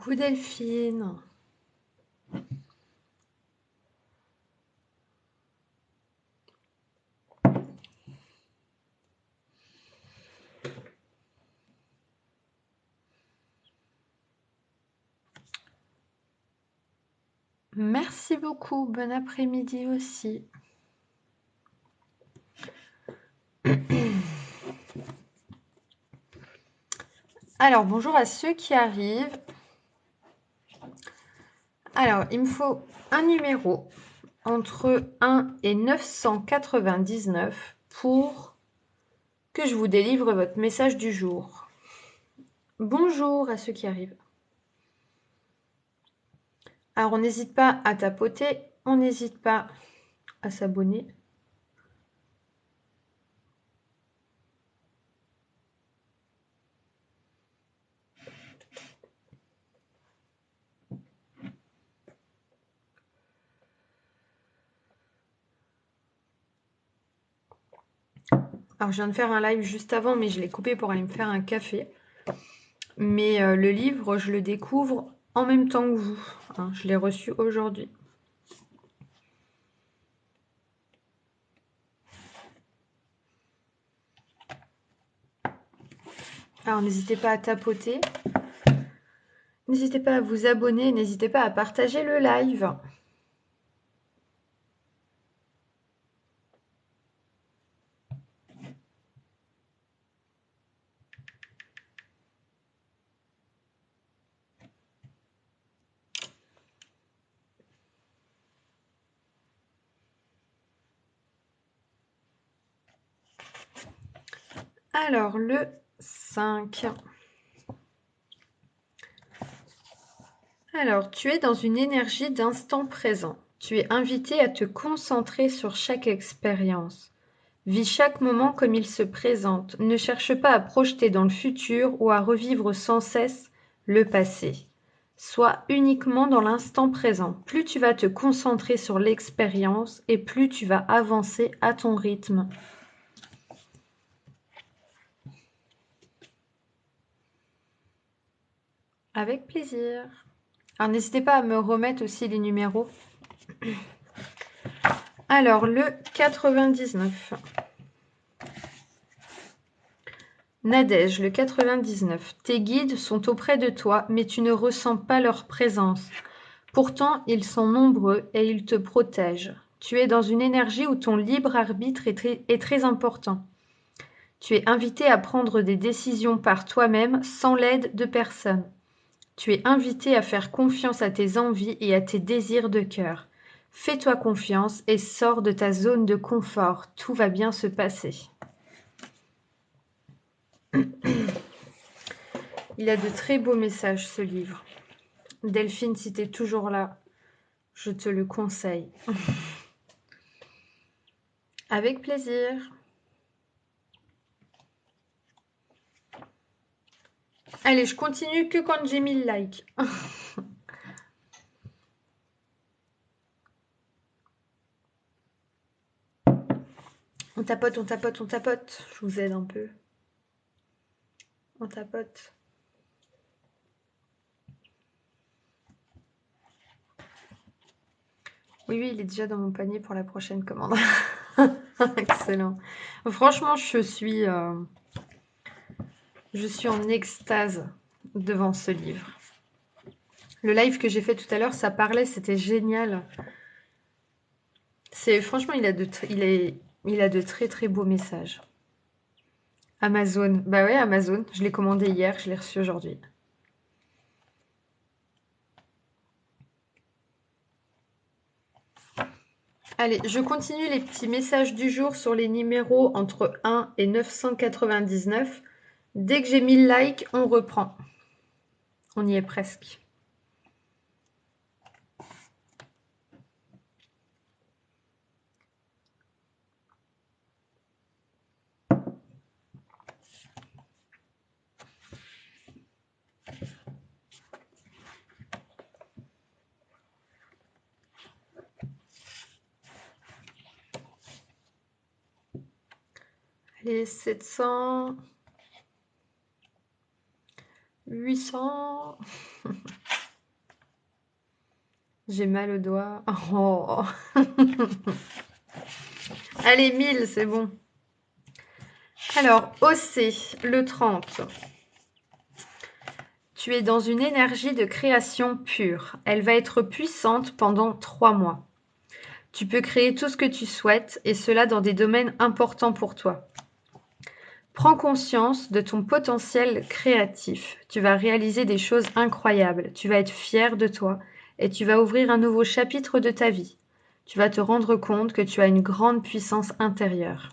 Coucou Delphine. Merci beaucoup, bon après-midi aussi. Alors, bonjour à ceux qui arrivent. Alors, il me faut un numéro entre 1 et 999 pour que je vous délivre votre message du jour. Bonjour à ceux qui arrivent. Alors, on n'hésite pas à tapoter, on n'hésite pas à s'abonner. Alors, je viens de faire un live juste avant, mais je l'ai coupé pour aller me faire un café. Mais le livre, je le découvre en même temps que vous. Hein, je l'ai reçu aujourd'hui. Alors, n'hésitez pas à tapoter. N'hésitez pas à vous abonner. N'hésitez pas à partager le live. Alors, le 5. Alors, tu es dans une énergie d'instant présent. Tu es invité à te concentrer sur chaque expérience. Vis chaque moment comme il se présente. Ne cherche pas à projeter dans le futur ou à revivre sans cesse le passé. Sois uniquement dans l'instant présent. Plus tu vas te concentrer sur l'expérience et plus tu vas avancer à ton rythme. Avec plaisir. Alors n'hésitez pas à me remettre aussi les numéros. Alors le 99. Nadège, le 99. Tes guides sont auprès de toi, mais tu ne ressens pas leur présence. Pourtant, ils sont nombreux et ils te protègent. Tu es dans une énergie où ton libre arbitre est très important. Tu es invité à prendre des décisions par toi-même sans l'aide de personne. Tu es invité à faire confiance à tes envies et à tes désirs de cœur. Fais-toi confiance et sors de ta zone de confort. Tout va bien se passer. Il a de très beaux messages, ce livre. Delphine, si tu es toujours là, je te le conseille. Avec plaisir. Allez, je continue que quand j'ai mis le like. On tapote, on tapote, on tapote. Je vous aide un peu. On tapote. Oui, oui, il est déjà dans mon panier pour la prochaine commande. Excellent. Franchement, je suis en extase devant ce livre. Le live que j'ai fait tout à l'heure, ça parlait, c'était génial. Franchement, il a de très très beaux messages. Amazon. Bah ouais, Amazon. Je l'ai commandé hier, je l'ai reçu aujourd'hui. Allez, je continue les petits messages du jour sur les numéros entre 1 et 999. Dès que j'ai 1000 likes, on reprend. On y est presque. Allez, 700, 800. J'ai mal au doigt. Oh. Allez, 1000, c'est bon. Alors, OC, le 30. Tu es dans une énergie de création pure. Elle va être puissante pendant 3 mois. Tu peux créer tout ce que tu souhaites, et cela dans des domaines importants pour toi. Prends conscience de ton potentiel créatif. Tu vas réaliser des choses incroyables. Tu vas être fier de toi et tu vas ouvrir un nouveau chapitre de ta vie. Tu vas te rendre compte que tu as une grande puissance intérieure.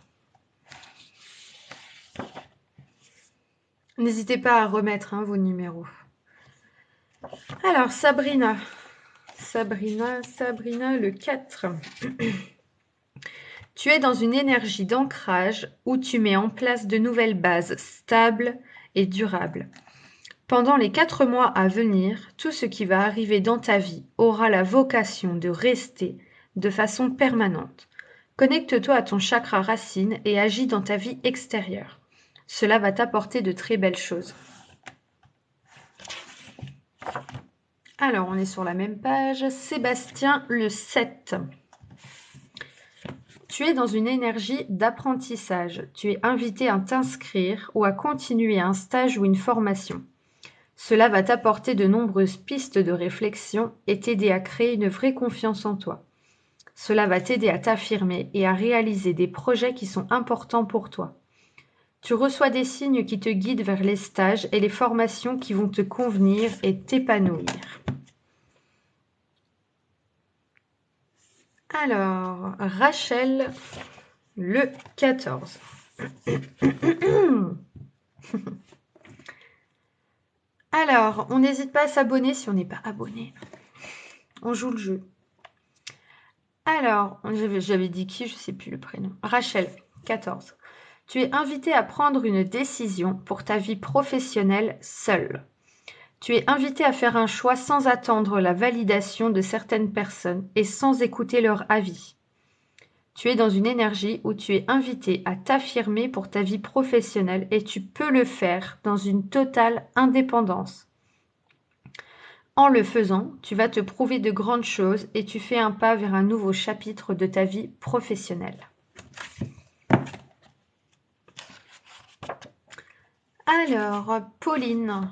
N'hésitez pas à remettre vos numéros. Alors, Sabrina, le 4. Tu es dans une énergie d'ancrage où tu mets en place de nouvelles bases stables et durables. Pendant les 4 mois à venir, tout ce qui va arriver dans ta vie aura la vocation de rester de façon permanente. Connecte-toi à ton chakra racine et agis dans ta vie extérieure. Cela va t'apporter de très belles choses. Alors, on est sur la même page. Sébastien, le 7. Tu es dans une énergie d'apprentissage. Tu es invité à t'inscrire ou à continuer un stage ou une formation. Cela va t'apporter de nombreuses pistes de réflexion et t'aider à créer une vraie confiance en toi. Cela va t'aider à t'affirmer et à réaliser des projets qui sont importants pour toi. Tu reçois des signes qui te guident vers les stages et les formations qui vont te convenir et t'épanouir. Alors, Rachel, le 14. Alors, on n'hésite pas à s'abonner si on n'est pas abonné. On joue le jeu. Alors, j'avais dit qui, je ne sais plus le prénom. Rachel, 14. Tu es invité à prendre une décision pour ta vie professionnelle seule. Tu es invité à faire un choix sans attendre la validation de certaines personnes et sans écouter leur avis. Tu es dans une énergie où tu es invité à t'affirmer pour ta vie professionnelle et tu peux le faire dans une totale indépendance. En le faisant, tu vas te prouver de grandes choses et tu fais un pas vers un nouveau chapitre de ta vie professionnelle. Alors, Pauline,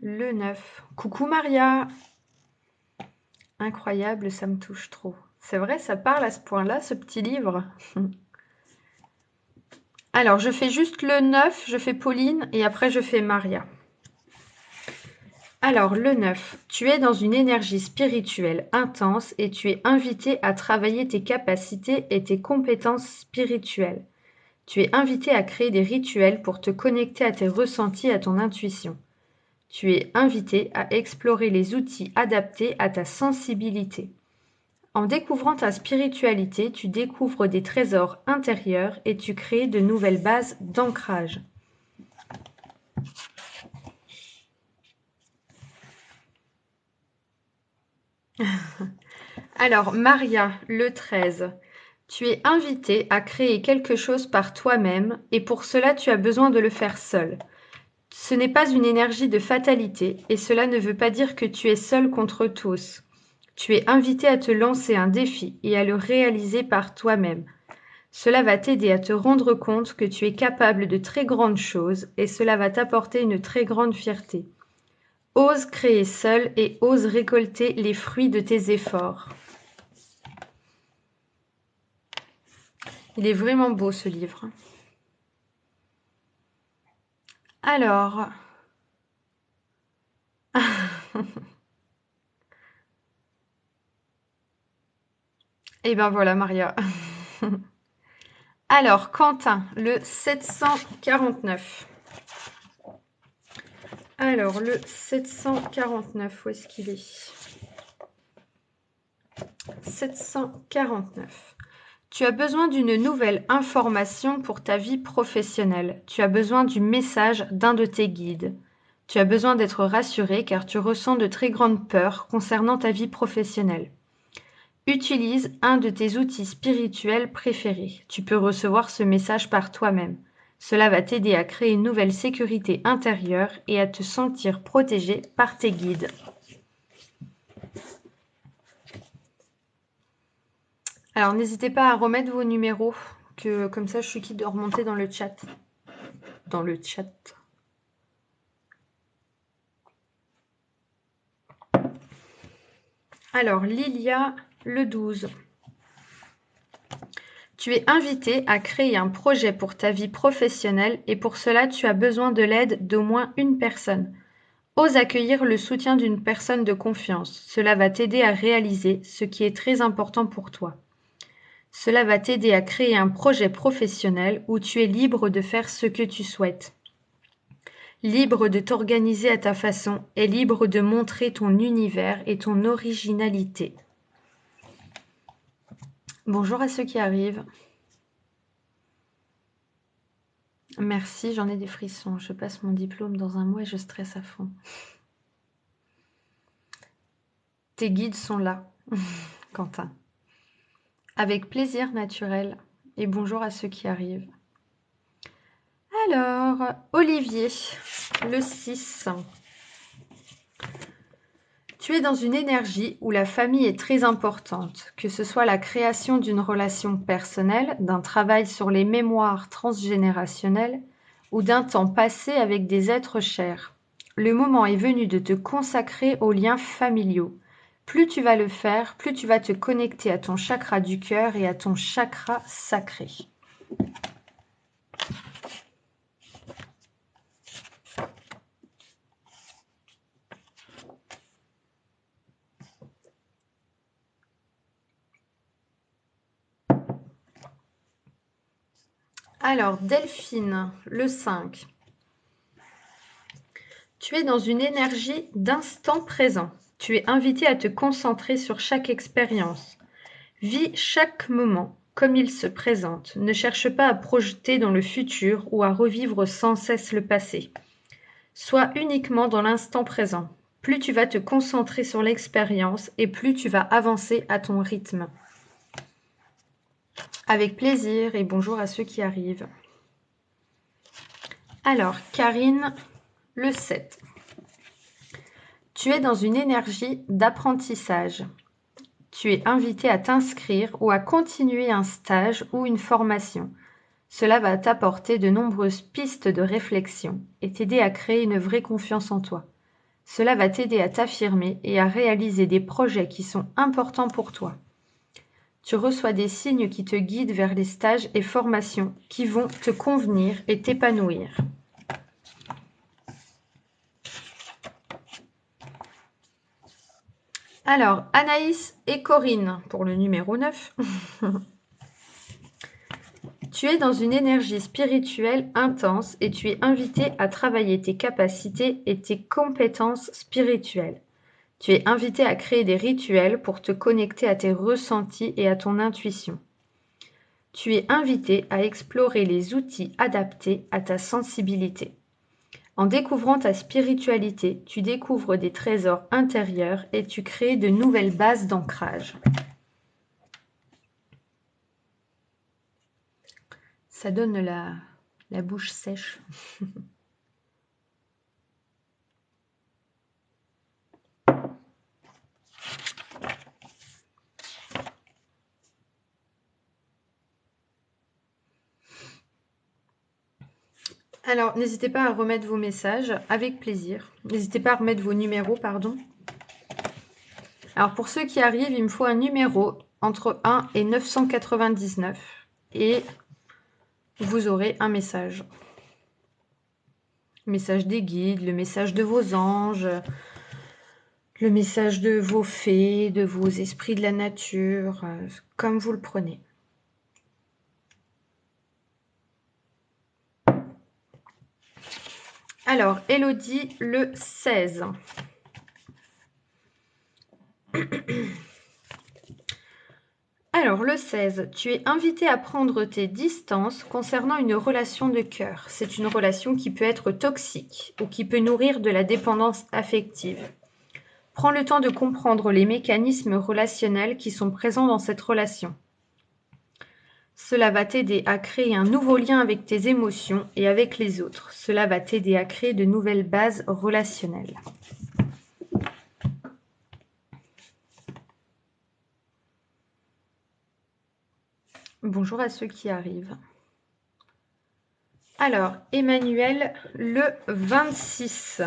le 9. Coucou Maria. Incroyable, ça me touche trop. C'est vrai, ça parle à ce point-là, ce petit livre. Alors, je fais juste le 9, je fais Pauline et après je fais Maria. Alors, le 9, tu es dans une énergie spirituelle intense et tu es invité à travailler tes capacités et tes compétences spirituelles. Tu es invité à créer des rituels pour te connecter à tes ressentis, à ton intuition. Tu es invité à explorer les outils adaptés à ta sensibilité. En découvrant ta spiritualité, tu découvres des trésors intérieurs et tu crées de nouvelles bases d'ancrage. Alors, Maria, le 13. Tu es invité à créer quelque chose par toi-même et pour cela tu as besoin de le faire seul. Ce n'est pas une énergie de fatalité et cela ne veut pas dire que tu es seul contre tous. Tu es invité à te lancer un défi et à le réaliser par toi-même. Cela va t'aider à te rendre compte que tu es capable de très grandes choses et cela va t'apporter une très grande fierté. Ose créer seul et ose récolter les fruits de tes efforts. Il est vraiment beau ce livre. Alors, et ben voilà Maria. Alors, Quentin, le 749. Alors, le 749, où est-ce qu'il est? 749. Tu as besoin d'une nouvelle information pour ta vie professionnelle. Tu as besoin du message d'un de tes guides. Tu as besoin d'être rassuré car tu ressens de très grandes peurs concernant ta vie professionnelle. Utilise un de tes outils spirituels préférés. Tu peux recevoir ce message par toi-même. Cela va t'aider à créer une nouvelle sécurité intérieure et à te sentir protégé par tes guides. Alors, n'hésitez pas à remettre vos numéros, que comme ça, je suis quitte de remonter dans le chat. Dans le chat. Alors, Lilia, le 12. Tu es invité à créer un projet pour ta vie professionnelle et pour cela, tu as besoin de l'aide d'au moins une personne. Ose accueillir le soutien d'une personne de confiance. Cela va t'aider à réaliser ce qui est très important pour toi. Cela va t'aider à créer un projet professionnel où tu es libre de faire ce que tu souhaites. Libre de t'organiser à ta façon et libre de montrer ton univers et ton originalité. Bonjour à ceux qui arrivent. Merci, j'en ai des frissons. Je passe mon diplôme dans un mois et je stresse à fond. Tes guides sont là, Quentin. Avec plaisir naturel. Et bonjour à ceux qui arrivent. Alors, Olivier, le 6. Tu es dans une énergie où la famille est très importante, que ce soit la création d'une relation personnelle, d'un travail sur les mémoires transgénérationnelles ou d'un temps passé avec des êtres chers. Le moment est venu de te consacrer aux liens familiaux. Plus tu vas le faire, plus tu vas te connecter à ton chakra du cœur et à ton chakra sacré. Alors, Delphine, le 5. Tu es dans une énergie d'instant présent. Tu es invité à te concentrer sur chaque expérience. Vis chaque moment comme il se présente. Ne cherche pas à projeter dans le futur ou à revivre sans cesse le passé. Sois uniquement dans l'instant présent. Plus tu vas te concentrer sur l'expérience et plus tu vas avancer à ton rythme. Avec plaisir et bonjour à ceux qui arrivent. Alors, Karine, le 7. Tu es dans une énergie d'apprentissage. Tu es invité à t'inscrire ou à continuer un stage ou une formation. Cela va t'apporter de nombreuses pistes de réflexion et t'aider à créer une vraie confiance en toi. Cela va t'aider à t'affirmer et à réaliser des projets qui sont importants pour toi. Tu reçois des signes qui te guident vers les stages et formations qui vont te convenir et t'épanouir. Alors, Anaïs et Corinne pour le numéro 9. Tu es dans une énergie spirituelle intense et tu es invité à travailler tes capacités et tes compétences spirituelles. Tu es invité à créer des rituels pour te connecter à tes ressentis et à ton intuition. Tu es invité à explorer les outils adaptés à ta sensibilité. En découvrant ta spiritualité, tu découvres des trésors intérieurs et tu crées de nouvelles bases d'ancrage. Ça donne la bouche sèche. Alors, n'hésitez pas à remettre vos messages avec plaisir. N'hésitez pas à remettre vos numéros, pardon. Alors, pour ceux qui arrivent, il me faut un numéro entre 1 et 999 et vous aurez un message. Le message des guides, le message de vos anges, le message de vos fées, de vos esprits de la nature, comme vous le prenez. Alors, Elodie, le 16. Alors, le 16, tu es invité à prendre tes distances concernant une relation de cœur. C'est une relation qui peut être toxique ou qui peut nourrir de la dépendance affective. Prends le temps de comprendre les mécanismes relationnels qui sont présents dans cette relation. Cela va t'aider à créer un nouveau lien avec tes émotions et avec les autres. Cela va t'aider à créer de nouvelles bases relationnelles. Bonjour à ceux qui arrivent. Alors, Emmanuel, le 26.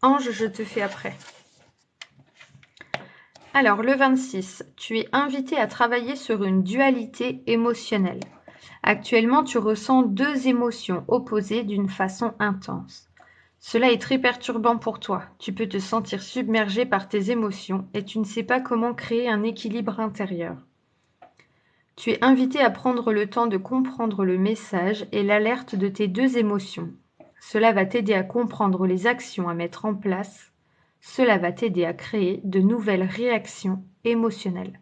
Ange, je te fais après. Alors, le 26, tu es invité à travailler sur une dualité émotionnelle. Actuellement, tu ressens deux émotions opposées d'une façon intense. Cela est très perturbant pour toi. Tu peux te sentir submergé par tes émotions et tu ne sais pas comment créer un équilibre intérieur. Tu es invité à prendre le temps de comprendre le message et l'alerte de tes deux émotions. Cela va t'aider à comprendre les actions à mettre en place. Cela va t'aider à créer de nouvelles réactions émotionnelles.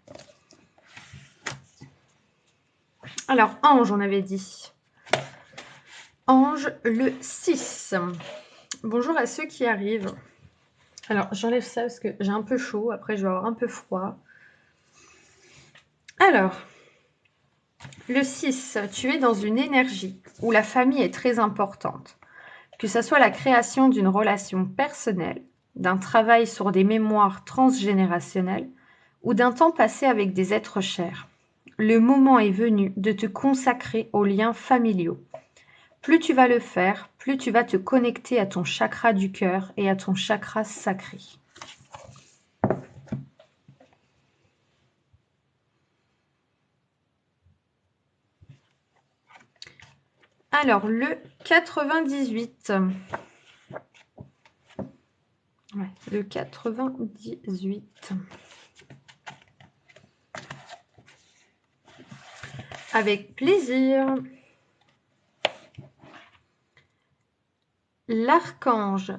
Alors, Ange, on avait dit. Ange, le 6. Bonjour à ceux qui arrivent. Alors, j'enlève ça parce que j'ai un peu chaud. Après, je vais avoir un peu froid. Alors, le 6, tu es dans une énergie où la famille est très importante. Que ce soit la création d'une relation personnelle, d'un travail sur des mémoires transgénérationnelles ou d'un temps passé avec des êtres chers. Le moment est venu de te consacrer aux liens familiaux. Plus tu vas le faire, plus tu vas te connecter à ton chakra du cœur et à ton chakra sacré. Alors, le 98. Ouais, le 98. Avec plaisir. L'archange.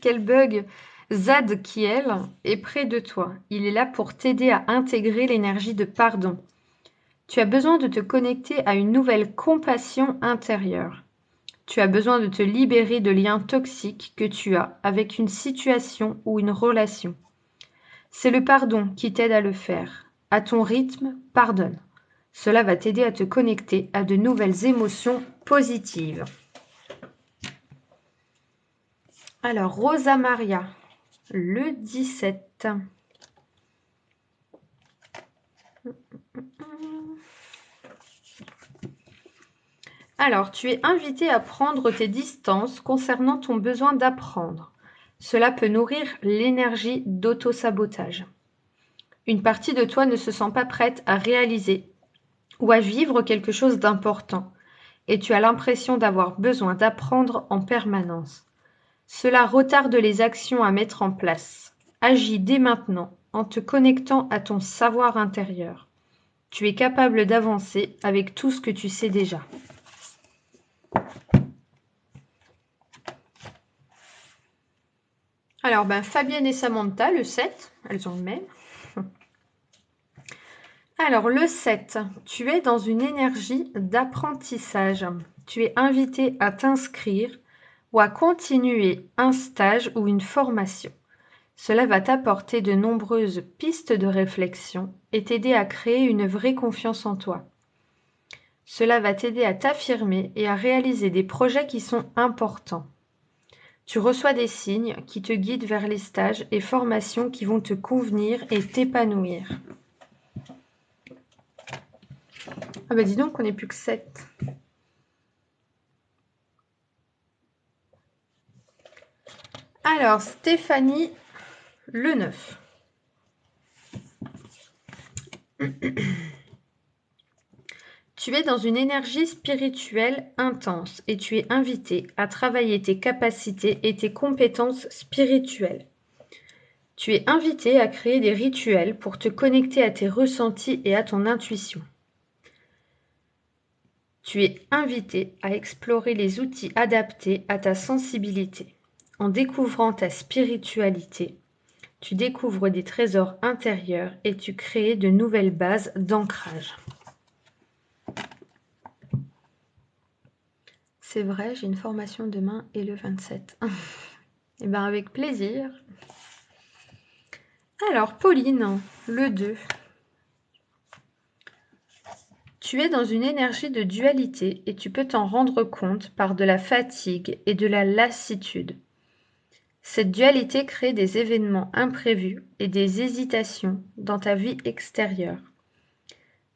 Quel bug. Zadkiel est près de toi. Il est là pour t'aider à intégrer l'énergie de pardon. Tu as besoin de te connecter à une nouvelle compassion intérieure. Tu as besoin de te libérer de liens toxiques que tu as avec une situation ou une relation. C'est le pardon qui t'aide à le faire. À ton rythme, pardonne. Cela va t'aider à te connecter à de nouvelles émotions positives. Alors, Rosa Maria, le 17. Alors, tu es invité à prendre tes distances concernant ton besoin d'apprendre. Cela peut nourrir l'énergie d'auto-sabotage. Une partie de toi ne se sent pas prête à réaliser ou à vivre quelque chose d'important, et tu as l'impression d'avoir besoin d'apprendre en permanence. Cela retarde les actions à mettre en place. Agis dès maintenant en te connectant à ton savoir intérieur. Tu es capable d'avancer avec tout ce que tu sais déjà. Alors, Fabienne et Samantha, le 7, elles ont le même. Alors, le 7, tu es dans une énergie d'apprentissage. Tu es invité à t'inscrire ou à continuer un stage ou une formation. Cela va t'apporter de nombreuses pistes de réflexion et t'aider à créer une vraie confiance en toi. Cela va t'aider à t'affirmer et à réaliser des projets qui sont importants. Tu reçois des signes qui te guident vers les stages et formations qui vont te convenir et t'épanouir. Ah dis donc, on n'est plus que 7. Alors, Stéphanie, le 9. Tu es dans une énergie spirituelle intense et tu es invité à travailler tes capacités et tes compétences spirituelles. Tu es invité à créer des rituels pour te connecter à tes ressentis et à ton intuition. Tu es invité à explorer les outils adaptés à ta sensibilité. En découvrant ta spiritualité, tu découvres des trésors intérieurs et tu crées de nouvelles bases d'ancrage. C'est vrai, j'ai une formation demain et le 27. Eh bien, avec plaisir. Alors, Pauline, le 2. Tu es dans une énergie de dualité et tu peux t'en rendre compte par de la fatigue et de la lassitude. Cette dualité crée des événements imprévus et des hésitations dans ta vie extérieure.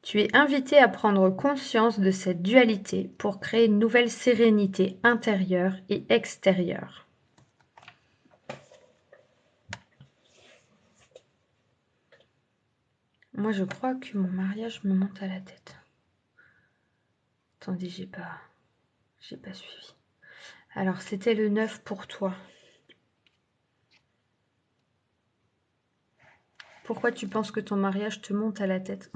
Tu es invité à prendre conscience de cette dualité pour créer une nouvelle sérénité intérieure et extérieure. Moi, je crois que mon mariage me monte à la tête. Attendez, j'ai pas suivi. Alors, c'était le 9 pour toi. Pourquoi tu penses que ton mariage te monte à la tête?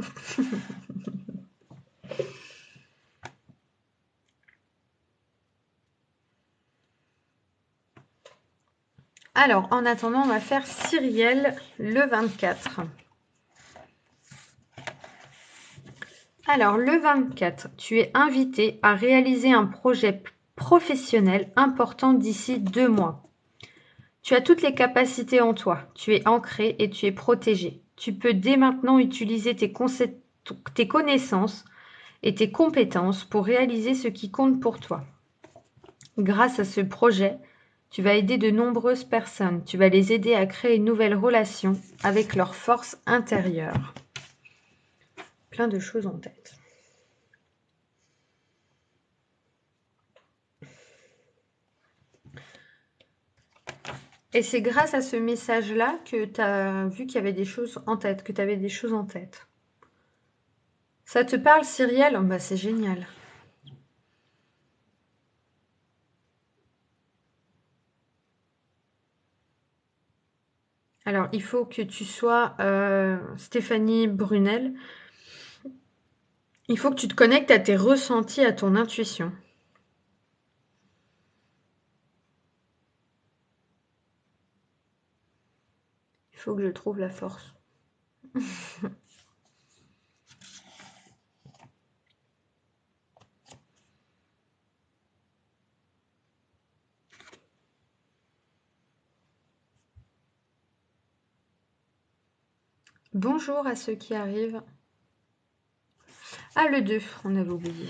Alors, en attendant, on va faire Cyrielle le 24. Alors, le 24, tu es invité à réaliser un projet professionnel important d'ici 2 mois. Tu as toutes les capacités en toi, tu es ancré et tu es protégé. Tu peux dès maintenant utiliser tes connaissances et tes compétences pour réaliser ce qui compte pour toi. Grâce à ce projet, tu vas aider de nombreuses personnes. Tu vas les aider à créer une nouvelle relation avec leur force intérieure. Plein de choses en tête. Et c'est grâce à ce message-là que tu as vu qu'il y avait des choses en tête, que tu avais des choses en tête. Ça te parle, Cyrielle? Oh, bah, c'est génial. Alors, il faut que tu sois Stéphanie Brunel. Il faut que tu te connectes à tes ressentis, à ton intuition. Il faut que je trouve la force. Bonjour à ceux qui arrivent. Ah, le 2, on avait oublié.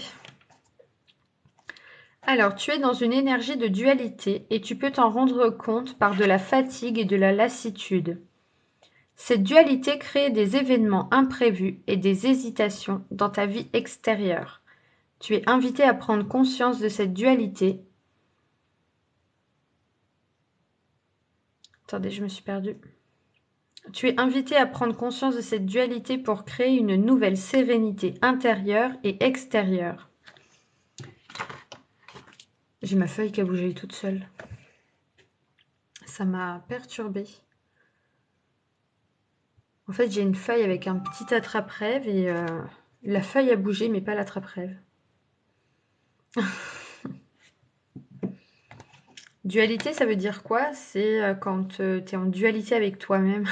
Alors, tu es dans une énergie de dualité et tu peux t'en rendre compte par de la fatigue et de la lassitude. Cette dualité crée des événements imprévus et des hésitations dans ta vie extérieure. Tu es invité à prendre conscience de cette dualité. Attendez, je me suis perdue. Tu es invité à prendre conscience de cette dualité pour créer une nouvelle sérénité intérieure et extérieure. J'ai ma feuille qui a bougé toute seule. Ça m'a perturbée. En fait, j'ai une feuille avec un petit attrape-rêve et la feuille a bougé, mais pas l'attrape-rêve. Dualité, ça veut dire quoi? C'est quand tu es en dualité avec toi-même.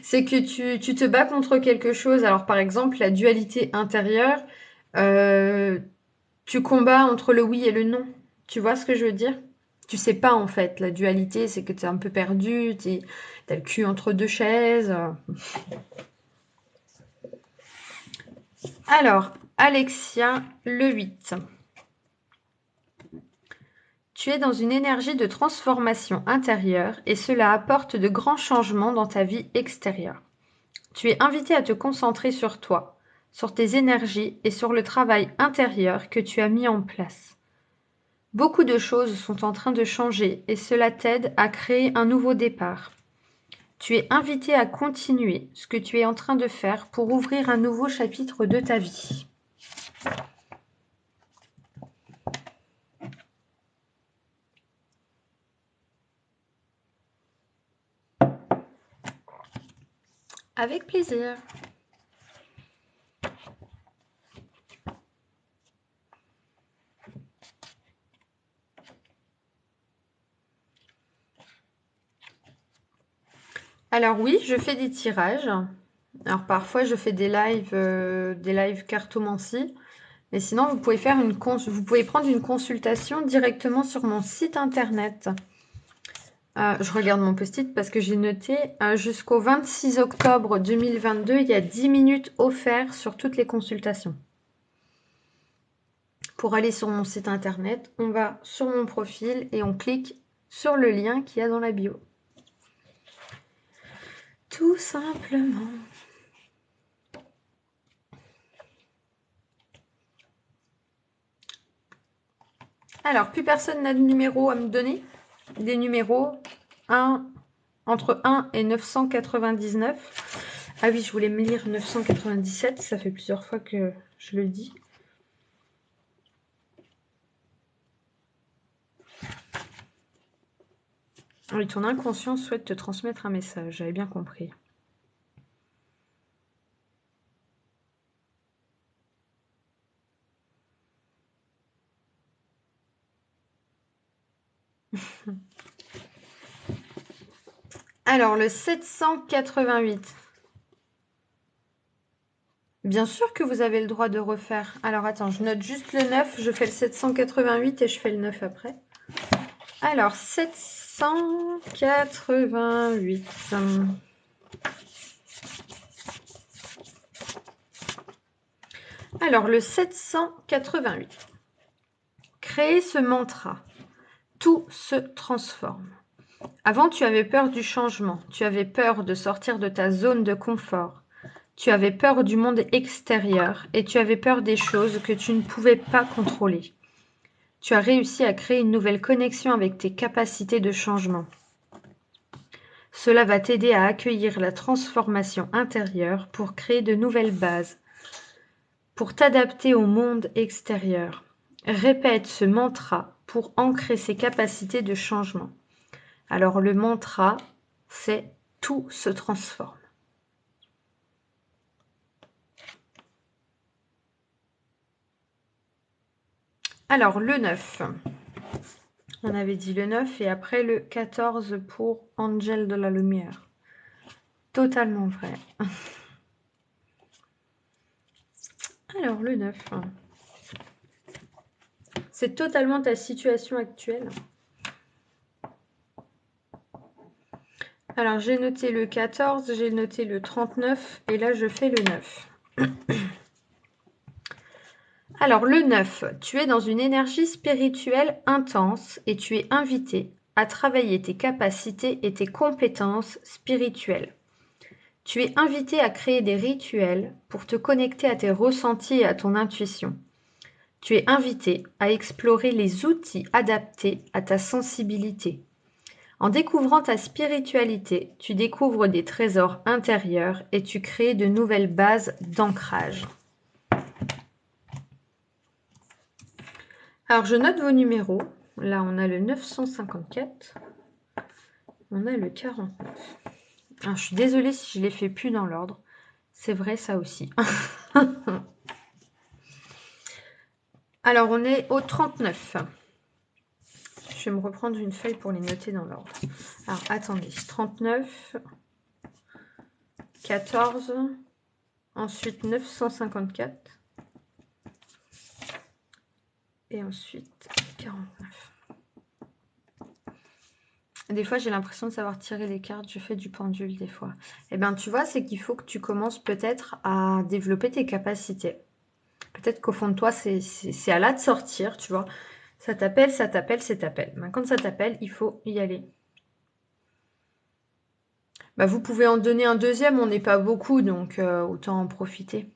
C'est que tu te bats contre quelque chose. Alors, par exemple, la dualité intérieure, tu combats entre le oui et le non. Tu vois ce que je veux dire? Tu sais pas, en fait. La dualité, c'est que tu es un peu perdu, tu as le cul entre deux chaises. Alors, Alexia, le 8. Tu es dans une énergie de transformation intérieure et cela apporte de grands changements dans ta vie extérieure. Tu es invité à te concentrer sur toi, sur tes énergies et sur le travail intérieur que tu as mis en place. Beaucoup de choses sont en train de changer et cela t'aide à créer un nouveau départ. Tu es invité à continuer ce que tu es en train de faire pour ouvrir un nouveau chapitre de ta vie. Avec plaisir. Alors oui, je fais des tirages. Alors parfois je fais des lives cartomancie. Mais sinon, vous pouvez prendre une consultation directement sur mon site internet. Je regarde mon post-it parce que j'ai noté jusqu'au 26 octobre 2022, il y a 10 minutes offertes sur toutes les consultations. Pour aller sur mon site internet, on va sur mon profil et on clique sur le lien qu'il y a dans la bio. Tout simplement. Alors, plus personne n'a de numéro à me donner. Des numéros entre 1 et 999. Ah oui, je voulais me lire 997. Ça fait plusieurs fois que je le dis. Oui, ton inconscient souhaite te transmettre un message. J'avais bien compris. Alors, le 788. Bien sûr que vous avez le droit de refaire. Alors, attends, je note juste le 9. Je fais le 788 et je fais le 9 après. Alors, 788. Alors, le 788. Créer ce mantra. Tout se transforme. Avant, tu avais peur du changement. Tu avais peur de sortir de ta zone de confort. Tu avais peur du monde extérieur et tu avais peur des choses que tu ne pouvais pas contrôler. Tu as réussi à créer une nouvelle connexion avec tes capacités de changement. Cela va t'aider à accueillir la transformation intérieure pour créer de nouvelles bases, pour t'adapter au monde extérieur. Répète ce mantra pour ancrer ses capacités de changement. Alors le mantra, c'est « tout se transforme ». Alors le 9, on avait dit le 9 et après le 14 pour Angel de la Lumière. Totalement vrai. Alors le 9, c'est totalement ta situation actuelle. Alors j'ai noté le 14, j'ai noté le 39 et là je fais le 9. Alors le 9, tu es dans une énergie spirituelle intense et tu es invité à travailler tes capacités et tes compétences spirituelles. Tu es invité à créer des rituels pour te connecter à tes ressentis et à ton intuition. Tu es invité à explorer les outils adaptés à ta sensibilité. En découvrant ta spiritualité, tu découvres des trésors intérieurs et tu crées de nouvelles bases d'ancrage. Alors, je note vos numéros. Là, on a le 954. On a le 49. Alors, je suis désolée si je les fais plus dans l'ordre. C'est vrai, ça aussi. Alors, on est au 39. Je vais me reprendre une feuille pour les noter dans l'ordre. Alors, attendez. 39, 14, ensuite 954 et ensuite 49. Des fois, j'ai l'impression de savoir tirer les cartes. Je fais du pendule des fois. Eh bien, tu vois, c'est qu'il faut que tu commences peut-être à développer tes capacités. Peut-être qu'au fond de toi, c'est à là de sortir, tu vois. Ça t'appelle, ça t'appelle, ça t'appelle. Ben, quand ça t'appelle, il faut y aller. Bah, vous pouvez en donner un deuxième, on n'est pas beaucoup, donc autant en profiter.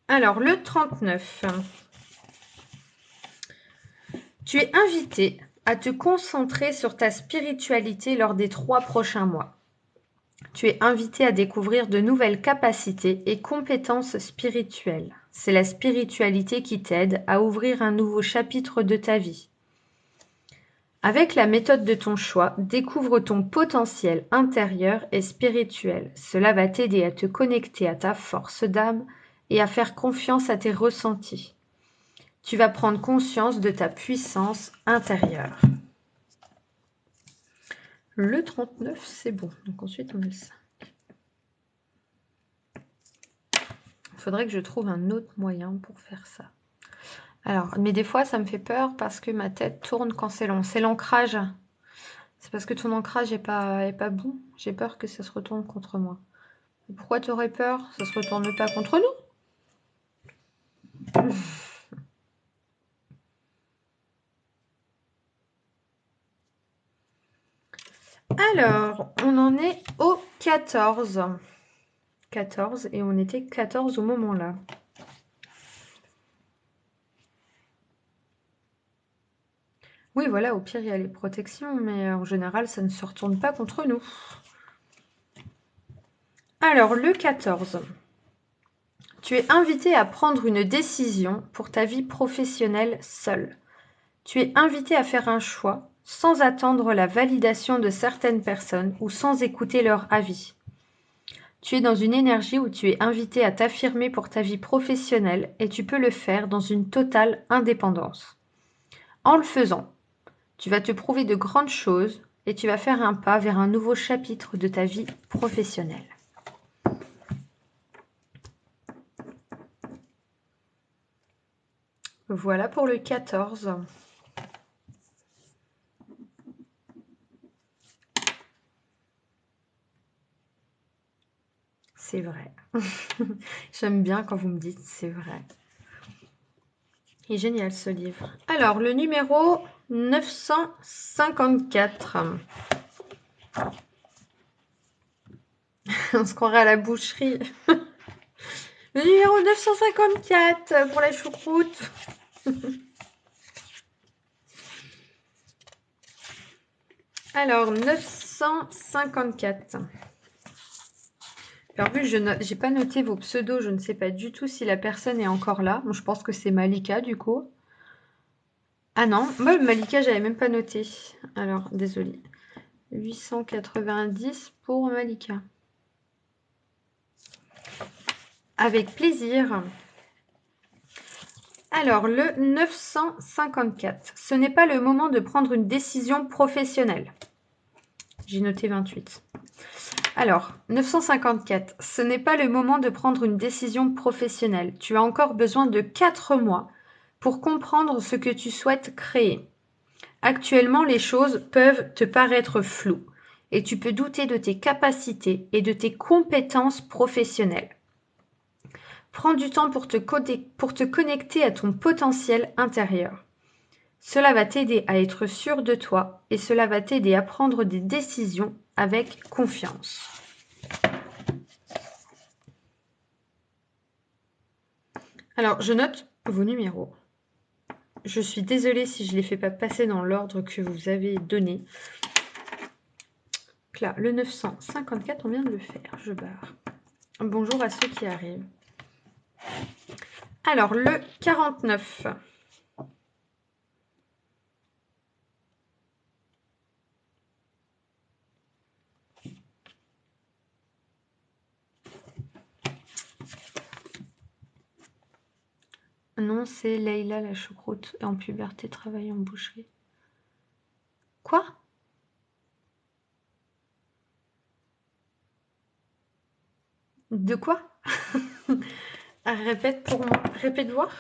Alors, le 39. Tu es invité à te concentrer sur ta spiritualité lors des 3 prochains mois. Tu es invité à découvrir de nouvelles capacités et compétences spirituelles. C'est la spiritualité qui t'aide à ouvrir un nouveau chapitre de ta vie. Avec la méthode de ton choix, découvre ton potentiel intérieur et spirituel. Cela va t'aider à te connecter à ta force d'âme et à faire confiance à tes ressentis. Tu vas prendre conscience de ta puissance intérieure. Le 39, c'est bon. Donc ensuite, on a le 5. Il faudrait que je trouve un autre moyen pour faire ça. Alors, mais des fois, ça me fait peur parce que ma tête tourne quand c'est long. C'est l'ancrage. C'est parce que ton ancrage n'est pas bon. J'ai peur que ça se retourne contre moi. Pourquoi tu aurais peur? Ça se retourne pas contre nous. Alors, on en est au 14. 14 et on était 14 au moment là. Oui, voilà, au pire, il y a les protections, mais en général, ça ne se retourne pas contre nous. Alors, le 14. Tu es invité à prendre une décision pour ta vie professionnelle seule. Tu es invité à faire un choix sans attendre la validation de certaines personnes ou sans écouter leur avis. Tu es dans une énergie où tu es invité à t'affirmer pour ta vie professionnelle et tu peux le faire dans une totale indépendance. En le faisant, tu vas te prouver de grandes choses et tu vas faire un pas vers un nouveau chapitre de ta vie professionnelle. Voilà pour le 14. C'est vrai. J'aime bien quand vous me dites c'est vrai. Il est génial ce livre. Alors, le numéro 954. On se croirait à la boucherie. Le numéro 954 pour la choucroute. Alors, 954. Alors, vu que je n'ai pas noté vos pseudos, je ne sais pas du tout si la personne est encore là. Bon, je pense que c'est Malika, du coup. Ah non, moi, Malika, j'avais même pas noté. Alors, désolée. 890 pour Malika. Avec plaisir. Alors, le 954. Ce n'est pas le moment de prendre une décision professionnelle. J'ai noté 28. Alors, 954. Ce n'est pas le moment de prendre une décision professionnelle. Tu as encore besoin de 4 mois pour comprendre ce que tu souhaites créer. Actuellement, les choses peuvent te paraître floues et tu peux douter de tes capacités et de tes compétences professionnelles. Prends du temps pour te connecter à ton potentiel intérieur. Cela va t'aider à être sûr de toi et cela va t'aider à prendre des décisions avec confiance. Alors, je note vos numéros. Je suis désolée si je ne les fais pas passer dans l'ordre que vous avez donné. Donc là, le 954, on vient de le faire. Je barre. Bonjour à ceux qui arrivent. Alors, le 49. Non, c'est Leïla la choucroute. En puberté, travaille en boucherie. Quoi? De quoi? Répète pour moi. Répète voir.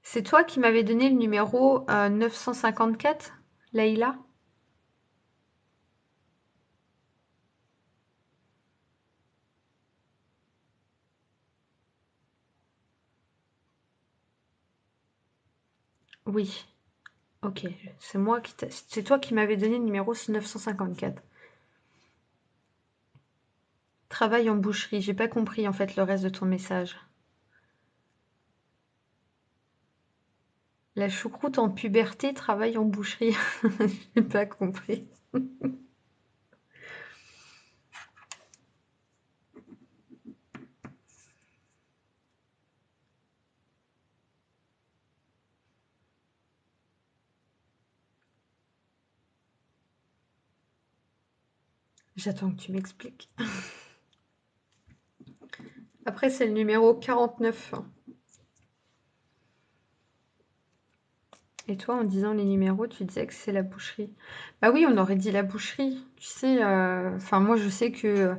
C'est toi qui m'avais donné le numéro 954, Leïla? Oui. Ok, c'est toi qui m'avais donné le numéro 954. Travail en boucherie. J'ai pas compris en fait le reste de ton message. La choucroute en puberté travaille en boucherie. J'ai pas compris. J'attends que tu m'expliques. Après, c'est le numéro 49. Et toi, en disant les numéros, tu disais que c'est la boucherie. Bah oui, on aurait dit la boucherie. Tu sais, enfin, moi, je sais que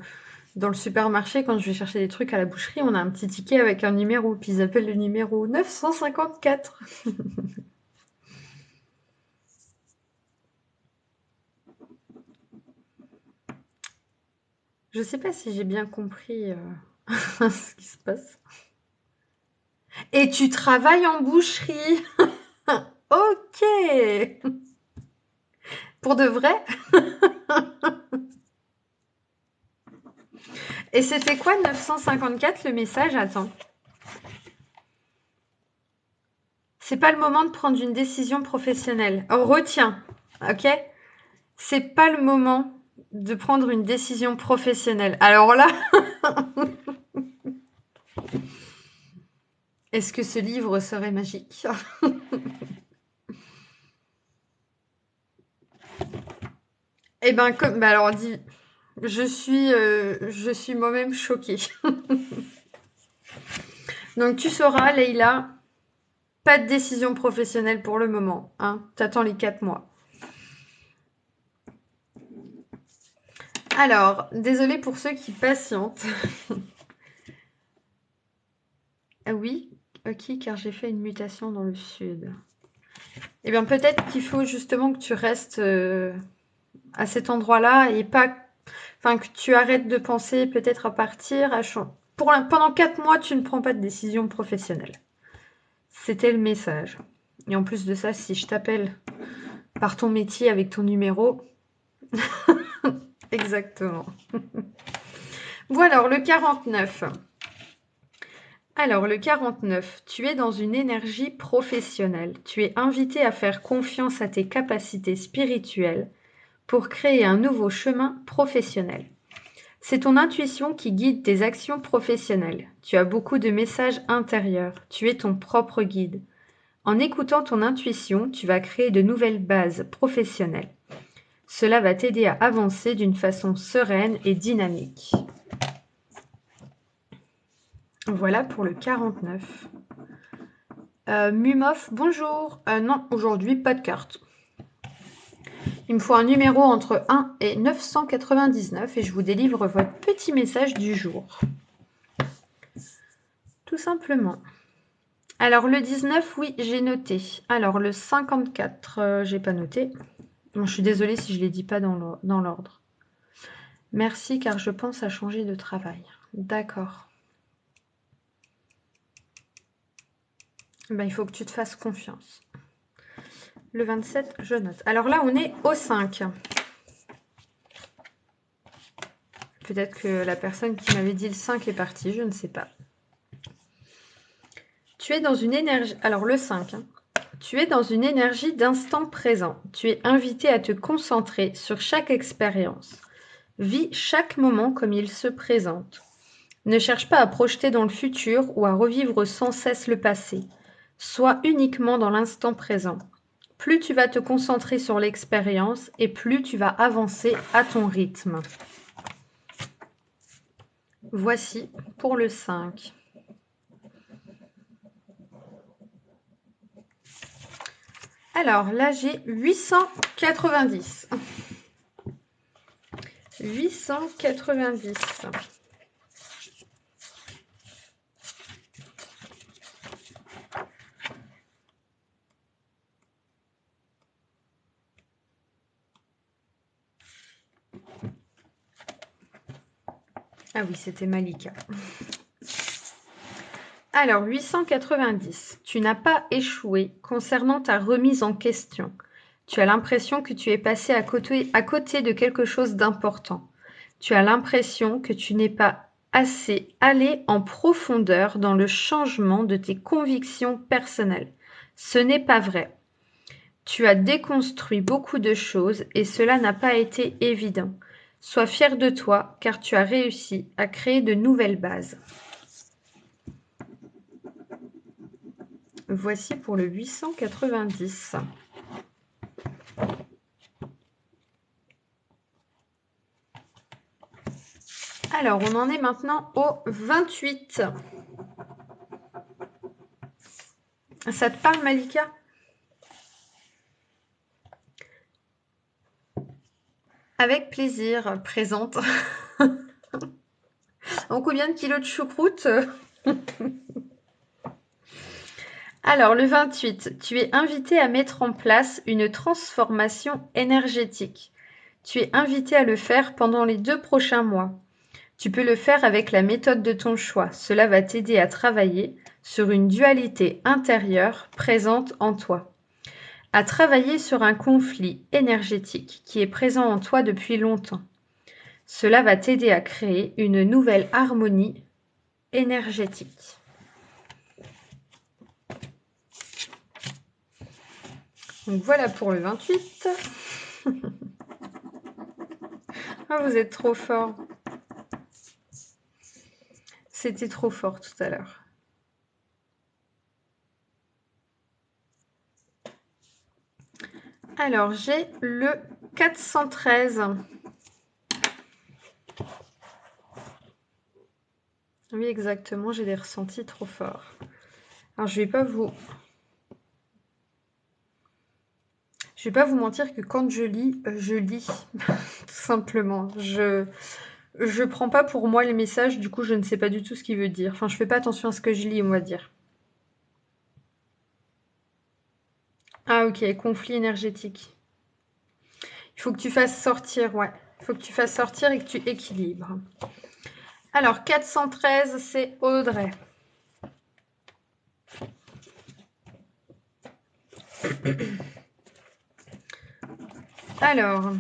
dans le supermarché, quand je vais chercher des trucs à la boucherie, on a un petit ticket avec un numéro. Puis ils appellent le numéro 954. Je sais pas si j'ai bien compris ce qui se passe. Et tu travailles en boucherie. Ok. Pour de vrai? Et c'était quoi 954 le message? Attends. C'est pas le moment de prendre une décision professionnelle. Oh, retiens, ok? C'est pas le moment de prendre une décision professionnelle. Alors là, est-ce que ce livre serait magique? Eh ben, comme, bah alors, dis, je suis moi-même choquée. Donc, tu sauras, Leïla, pas de décision professionnelle pour le moment. Hein. T'attends les 4 mois. Alors, désolée pour ceux qui patientent. Ah oui, ok, car j'ai fait une mutation dans le sud. Eh bien, peut-être qu'il faut justement que tu restes à cet endroit-là et pas, enfin, que tu arrêtes de penser peut-être à partir. Pendant 4 mois, tu ne prends pas de décision professionnelle. C'était le message. Et en plus de ça, si je t'appelle par ton métier avec ton numéro, exactement. Voilà, alors le 49. Alors, le 49, tu es dans une énergie professionnelle. Tu es invité à faire confiance à tes capacités spirituelles pour créer un nouveau chemin professionnel. C'est ton intuition qui guide tes actions professionnelles. Tu as beaucoup de messages intérieurs. Tu es ton propre guide. En écoutant ton intuition, tu vas créer de nouvelles bases professionnelles. Cela va t'aider à avancer d'une façon sereine et dynamique. Voilà pour le 49. Mumof, bonjour. Non, aujourd'hui, pas de carte. Il me faut un numéro entre 1 et 999 et je vous délivre votre petit message du jour. Tout simplement. Alors, le 19, oui, j'ai noté. Alors, le 54, j'ai pas noté. Bon, je suis désolée si je ne les dis pas dans l'ordre. Merci, car je pense à changer de travail. D'accord. Ben, il faut que tu te fasses confiance. Le 27, je note. Alors là, on est au 5. Peut-être que la personne qui m'avait dit le 5 est partie, je ne sais pas. Tu es dans une énergie... Alors le 5, hein. Tu es dans une énergie d'instant présent. Tu es invité à te concentrer sur chaque expérience. Vis chaque moment comme il se présente. Ne cherche pas à projeter dans le futur ou à revivre sans cesse le passé. Sois uniquement dans l'instant présent. Plus tu vas te concentrer sur l'expérience et plus tu vas avancer à ton rythme. Voici pour le 5. Alors là, j'ai 890. 890. Ah oui, c'était Malika. Alors, 890. Tu n'as pas échoué concernant ta remise en question. Tu as l'impression que tu es passé à côté de quelque chose d'important. Tu as l'impression que tu n'es pas assez allé en profondeur dans le changement de tes convictions personnelles. Ce n'est pas vrai. Tu as déconstruit beaucoup de choses et cela n'a pas été évident. Sois fier de toi car tu as réussi à créer de nouvelles bases. Voici pour le 890. Alors, on en est maintenant au 28. Ça te parle, Malika? Avec plaisir, présente. En combien de kilos de choucroute? Alors, le 28, tu es invité à mettre en place une transformation énergétique. Tu es invité à le faire pendant les 2 prochains mois. Tu peux le faire avec la méthode de ton choix. Cela va t'aider à travailler sur une dualité intérieure présente en toi, à travailler sur un conflit énergétique qui est présent en toi depuis longtemps. Cela va t'aider à créer une nouvelle harmonie énergétique. Donc voilà pour le 28. Ah, vous êtes trop fort. C'était trop fort tout à l'heure. Alors, j'ai le 413. Oui, exactement, j'ai des ressentis trop forts. Alors, je vais pas vous mentir que quand je lis, tout simplement. Je prends pas pour moi les messages, du coup, je ne sais pas du tout ce qu'il veut dire. Enfin, je fais pas attention à ce que je lis, on va dire. Ah, ok, conflit énergétique. Il faut que tu fasses sortir, ouais. Il faut que tu fasses sortir et que tu équilibres. Alors, 413, c'est Audrey. Alors,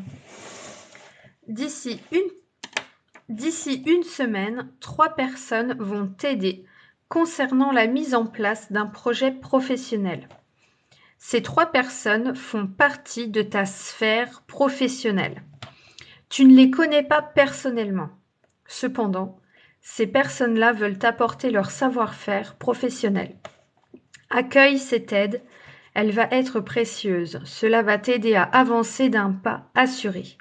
d'ici une semaine, 3 personnes vont t'aider concernant la mise en place d'un projet professionnel. Ces 3 personnes font partie de ta sphère professionnelle. Tu ne les connais pas personnellement. Cependant, ces personnes-là veulent t'apporter leur savoir-faire professionnel. Accueille cette aide, elle va être précieuse. Cela va t'aider à avancer d'un pas assuré.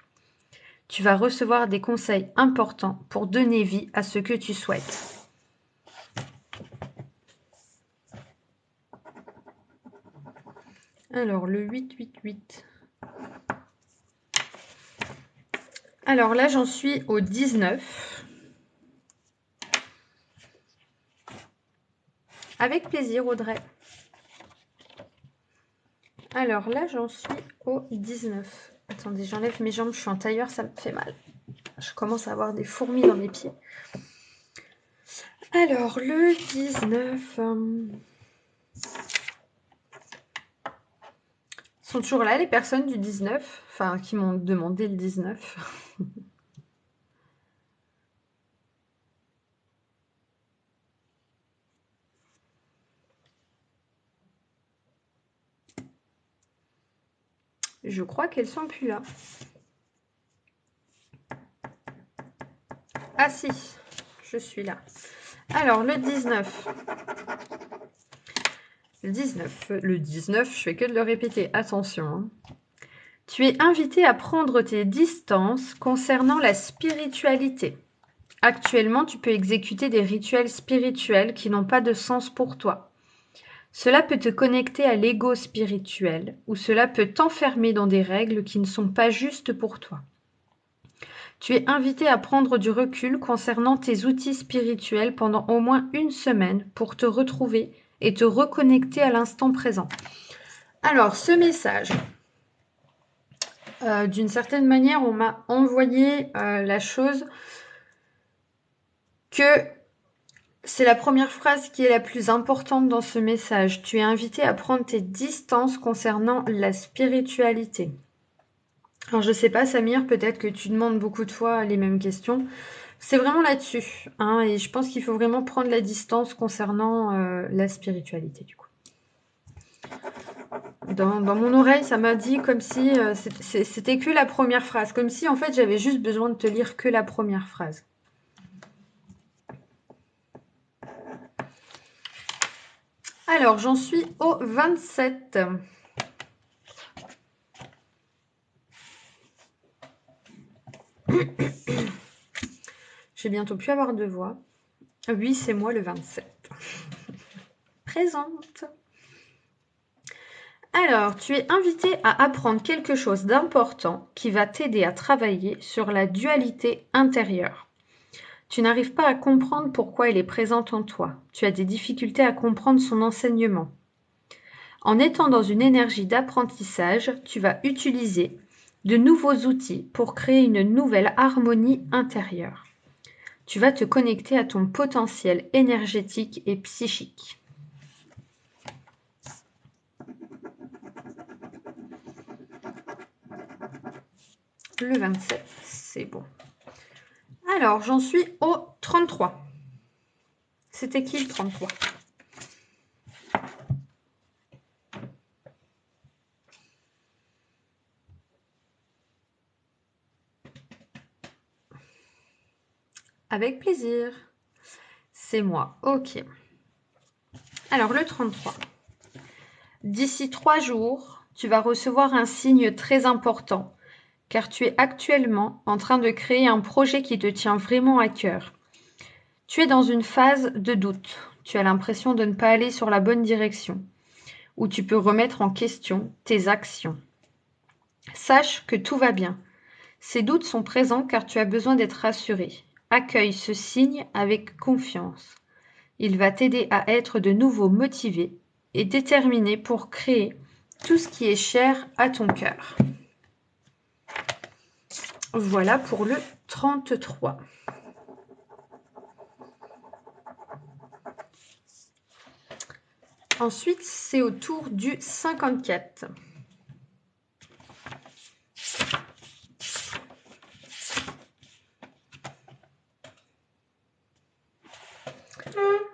Tu vas recevoir des conseils importants pour donner vie à ce que tu souhaites. Alors, le 888. Alors là, j'en suis au 19. Avec plaisir, Audrey. Alors là, j'en suis au 19. Attendez, j'enlève mes jambes, je suis en tailleur, ça me fait mal. Je commence à avoir des fourmis dans mes pieds. Alors, le 19... sont toujours là, les personnes du 19, enfin, qui m'ont demandé le 19. Je crois qu'elles sont plus là. Ah si, je suis là. Alors, le 19. Le 19, je fais que de le répéter, attention. Hein. Tu es invité à prendre tes distances concernant la spiritualité. Actuellement, tu peux exécuter des rituels spirituels qui n'ont pas de sens pour toi. Cela peut te connecter à l'ego spirituel ou cela peut t'enfermer dans des règles qui ne sont pas justes pour toi. Tu es invité à prendre du recul concernant tes outils spirituels pendant au moins une semaine pour te retrouver et te reconnecter à l'instant présent. Alors, ce message, d'une certaine manière, on m'a envoyé la chose que c'est la première phrase qui est la plus importante dans ce message. Tu es invité à prendre tes distances concernant la spiritualité. Alors, je ne sais pas, Samir, peut-être que tu demandes beaucoup de fois les mêmes questions. C'est vraiment là-dessus, hein, et je pense qu'il faut vraiment prendre la distance concernant la spiritualité, du coup. Dans mon oreille, ça m'a dit comme si c'était que la première phrase, comme si en fait j'avais juste besoin de te lire que la première phrase. Alors, j'en suis au 27. Je vais bientôt plus avoir de voix. Oui, c'est moi le 27. Présente. Alors, tu es invité à apprendre quelque chose d'important qui va t'aider à travailler sur la dualité intérieure. Tu n'arrives pas à comprendre pourquoi elle est présente en toi. Tu as des difficultés à comprendre son enseignement. En étant dans une énergie d'apprentissage, tu vas utiliser de nouveaux outils pour créer une nouvelle harmonie intérieure. Tu vas te connecter à ton potentiel énergétique et psychique. Le 27, c'est bon. Alors, j'en suis au 33. C'était qui le 33? Avec plaisir. C'est moi. Ok. Alors, le 33. D'ici 3 jours, tu vas recevoir un signe très important, car tu es actuellement en train de créer un projet qui te tient vraiment à cœur. Tu es dans une phase de doute. Tu as l'impression de ne pas aller sur la bonne direction, où tu peux remettre en question tes actions. Sache que tout va bien. Ces doutes sont présents car tu as besoin d'être rassuré. Accueille ce signe avec confiance. Il va t'aider à être de nouveau motivé et déterminé pour créer tout ce qui est cher à ton cœur. Voilà pour le 33. Ensuite, c'est au tour du 54.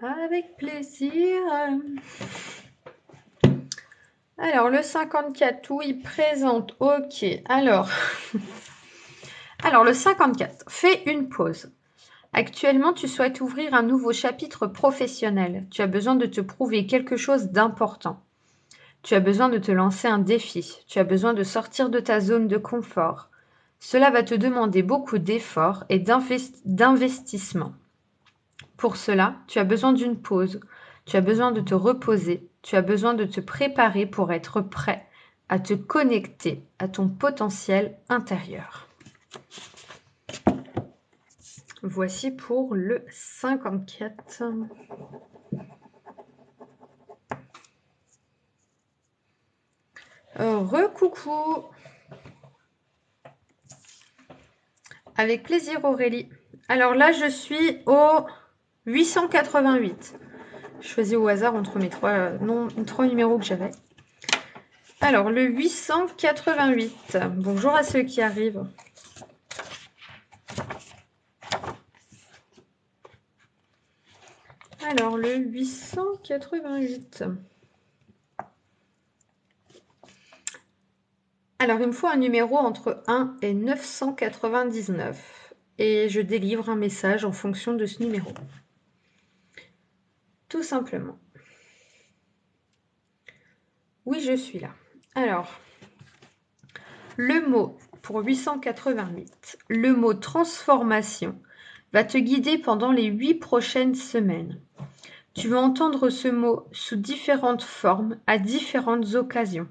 Avec plaisir. Alors, le 54, où il présente. Ok, alors le 54, fais une pause. Actuellement, tu souhaites ouvrir un nouveau chapitre professionnel. Tu as besoin de te prouver quelque chose d'important. Tu as besoin de te lancer un défi. Tu as besoin de sortir de ta zone de confort. Cela va te demander beaucoup d'efforts et d'investissement. Pour cela, tu as besoin d'une pause. Tu as besoin de te reposer. Tu as besoin de te préparer pour être prêt à te connecter à ton potentiel intérieur. Voici pour le 54. Recoucou. Avec plaisir Aurélie. Alors là, je suis au 888. Je choisis au hasard entre mes trois numéros que j'avais. Alors, le 888. Bonjour à ceux qui arrivent. Alors, le 888. Alors, il me faut un numéro entre 1 et 999. Et je délivre un message en fonction de ce numéro. Tout simplement. Oui, je suis là. Alors, le mot pour 888, le mot transformation va te guider pendant les 8 prochaines semaines. Tu vas entendre ce mot sous différentes formes, à différentes occasions.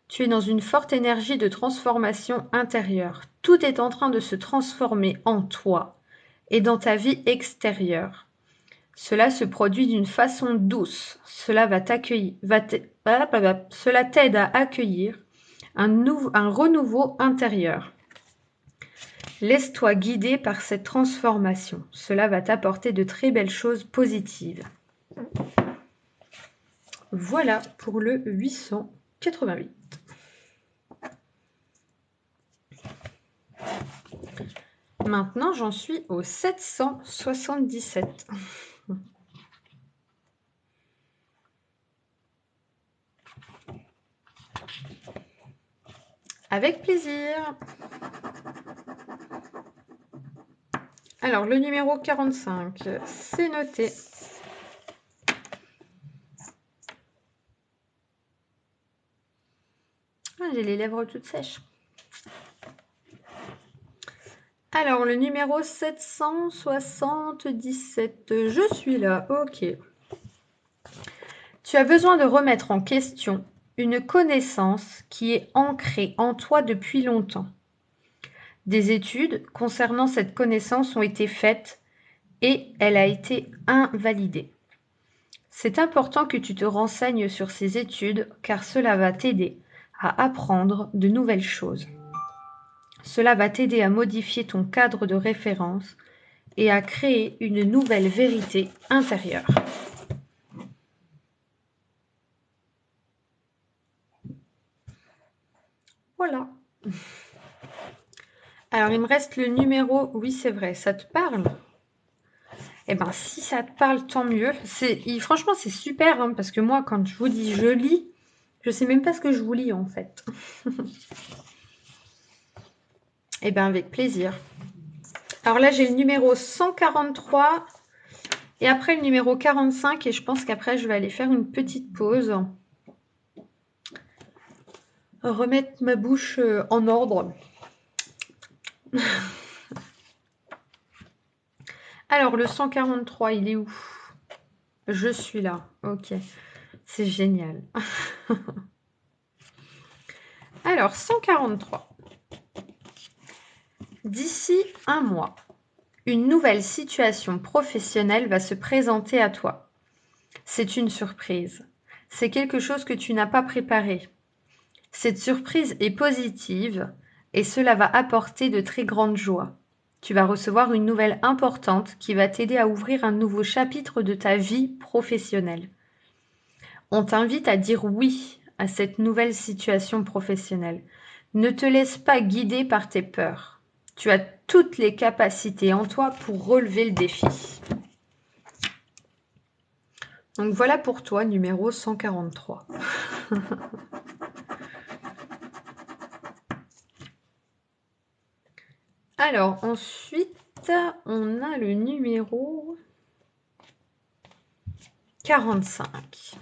Tu es dans une forte énergie de transformation intérieure. Tout est en train de se transformer en toi et dans ta vie extérieure. Cela se produit d'une façon douce. Cela cela t'aide à accueillir un renouveau intérieur. Laisse-toi guider par cette transformation. Cela va t'apporter de très belles choses positives. Voilà pour le 888. Maintenant, j'en suis au 777. Avec plaisir. Alors, le numéro 45, c'est noté. Ah, j'ai les lèvres toutes sèches. Alors, le numéro 777, je suis là, ok. Tu as besoin de remettre en question une connaissance qui est ancrée en toi depuis longtemps. Des études concernant cette connaissance ont été faites et elle a été invalidée. C'est important que tu te renseignes sur ces études car cela va t'aider à apprendre de nouvelles choses. Cela va t'aider à modifier ton cadre de référence et à créer une nouvelle vérité intérieure. Voilà. Alors, il me reste le numéro... Oui, c'est vrai, ça te parle? Eh bien, si ça te parle, tant mieux. Franchement, c'est super, hein, parce que moi, quand je vous dis je lis, je ne sais même pas ce que je vous lis, en fait. Eh bien, avec plaisir. Alors là, j'ai le numéro 143 et après le numéro 45 et je pense qu'après, je vais aller faire une petite pause. Remettre ma bouche en ordre. Alors, le 143, il est où? Je suis là. Ok. C'est génial. Alors, 143. D'ici un mois, une nouvelle situation professionnelle va se présenter à toi. C'est une surprise. C'est quelque chose que tu n'as pas préparé. Cette surprise est positive et cela va apporter de très grandes joies. Tu vas recevoir une nouvelle importante qui va t'aider à ouvrir un nouveau chapitre de ta vie professionnelle. On t'invite à dire oui à cette nouvelle situation professionnelle. Ne te laisse pas guider par tes peurs. Tu as toutes les capacités en toi pour relever le défi. Donc voilà pour toi, numéro 143. Alors ensuite, on a le numéro 45.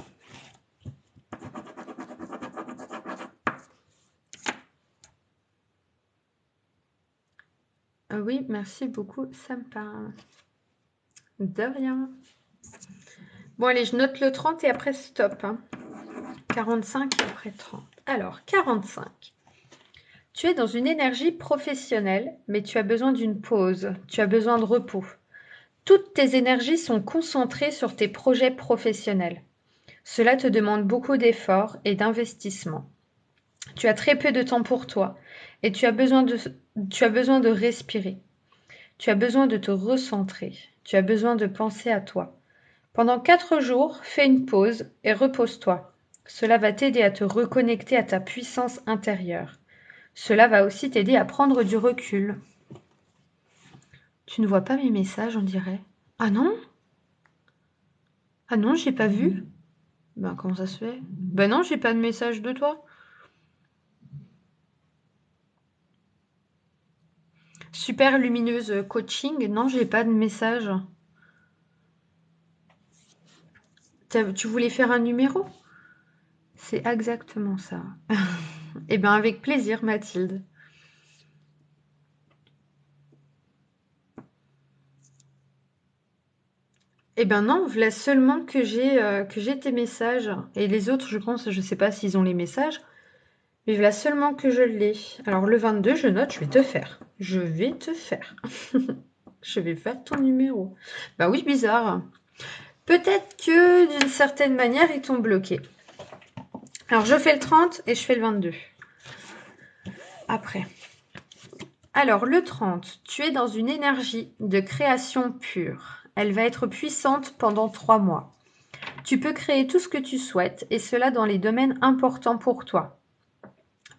Oui, merci beaucoup, ça me parle. De rien. Bon, allez, je note le 30 et après stop. Hein. 45 et après 30. Alors, 45. Tu es dans une énergie professionnelle, mais tu as besoin d'une pause. Tu as besoin de repos. Toutes tes énergies sont concentrées sur tes projets professionnels. Cela te demande beaucoup d'efforts et d'investissement. Tu as très peu de temps pour toi et tu as besoin de respirer. Tu as besoin de te recentrer. Tu as besoin de penser à toi. Pendant 4 jours, fais une pause et repose-toi. Cela va t'aider à te reconnecter à ta puissance intérieure. Cela va aussi t'aider à prendre du recul. Tu ne vois pas mes messages, on dirait. Ah non? Ah non, j'ai pas vu. Ben comment ça se fait? Ben non, j'ai pas de message de toi. Super lumineuse coaching. Non, j'ai pas de message. Tu voulais faire un numéro? C'est exactement ça. Eh bien, avec plaisir, Mathilde. Eh ben non, voilà seulement que j'ai tes messages. Et les autres, je pense, je sais pas s'ils ont les messages, mais voilà seulement que je l'ai. Alors le 22, je note, je vais te faire. Je vais te faire. Je vais faire ton numéro. Bah oui, bizarre. Peut-être que d'une certaine manière, ils t'ont bloqué. Alors je fais le 30 et je fais le 22. Après. Alors le 30, tu es dans une énergie de création pure. Elle va être puissante pendant 3 mois. Tu peux créer tout ce que tu souhaites et cela dans les domaines importants pour toi.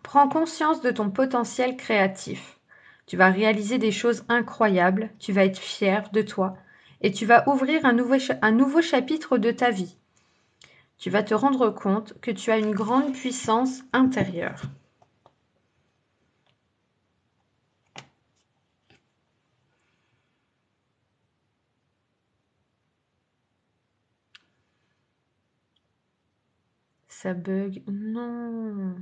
Prends conscience de ton potentiel créatif. Tu vas réaliser des choses incroyables, tu vas être fier de toi et tu vas ouvrir un nouveau chapitre de ta vie. Tu vas te rendre compte que tu as une grande puissance intérieure. Ça bug. Non.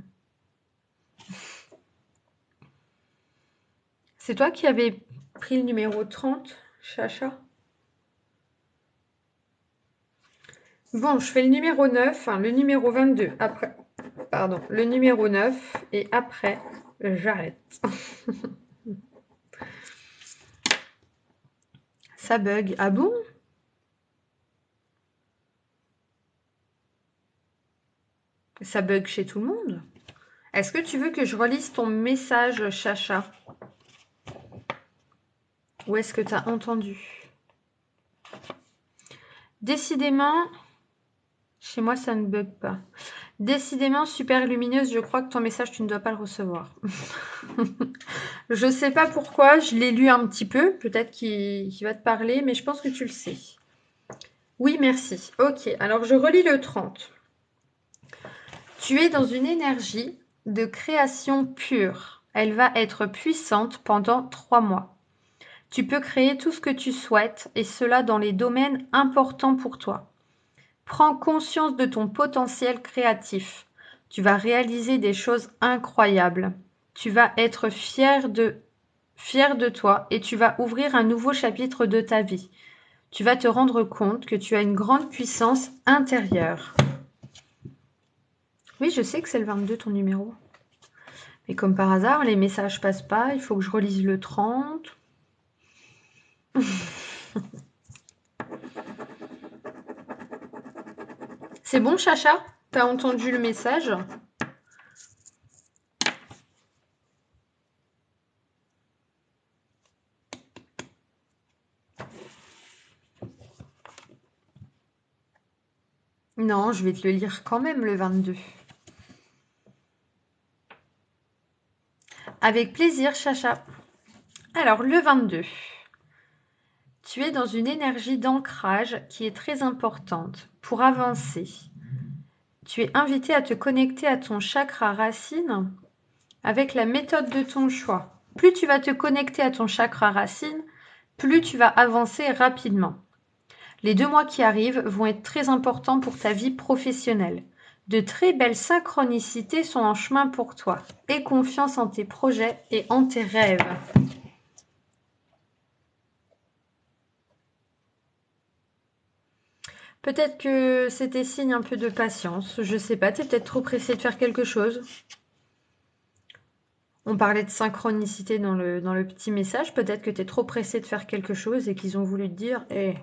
C'est toi qui avais pris le numéro 30, Chacha? Bon, je fais le numéro 9, le numéro 22, après. Pardon, le numéro 9 et après, j'arrête. Ça bug. Ah bon? Ça bug chez tout le monde? Est-ce que tu veux que je relise ton message, Chacha? Où est-ce que tu as entendu? Décidément, chez moi, ça ne bug pas. Décidément, super lumineuse, je crois que ton message, tu ne dois pas le recevoir. Je ne sais pas pourquoi, je l'ai lu un petit peu, peut-être qu'il va te parler, mais je pense que tu le sais. Oui, merci. Ok, alors je relis le 30. Tu es dans une énergie de création pure. Elle va être puissante pendant 3 mois. Tu peux créer tout ce que tu souhaites, et cela dans les domaines importants pour toi. Prends conscience de ton potentiel créatif. Tu vas réaliser des choses incroyables. Tu vas être fier de toi et tu vas ouvrir un nouveau chapitre de ta vie. Tu vas te rendre compte que tu as une grande puissance intérieure. Oui, je sais que c'est le 22 ton numéro. Mais comme par hasard, les messages passent pas. Il faut que je relise le 30. C'est bon, Chacha? T'as entendu le message? Non, je vais te le lire quand même le 22. Avec plaisir, Chacha. Alors, le 22. Tu es dans une énergie d'ancrage qui est très importante pour avancer. Tu es invité à te connecter à ton chakra racine avec la méthode de ton choix. Plus tu vas te connecter à ton chakra racine, plus tu vas avancer rapidement. Les 2 mois qui arrivent vont être très importants pour ta vie professionnelle. De très belles synchronicités sont en chemin pour toi. Aie confiance en tes projets et en tes rêves. Peut-être que c'était signe un peu de patience. Je sais pas, t'es peut-être trop pressé de faire quelque chose. On parlait de synchronicité dans le petit message. Peut-être que t'es trop pressé de faire quelque chose et qu'ils ont voulu te dire hé,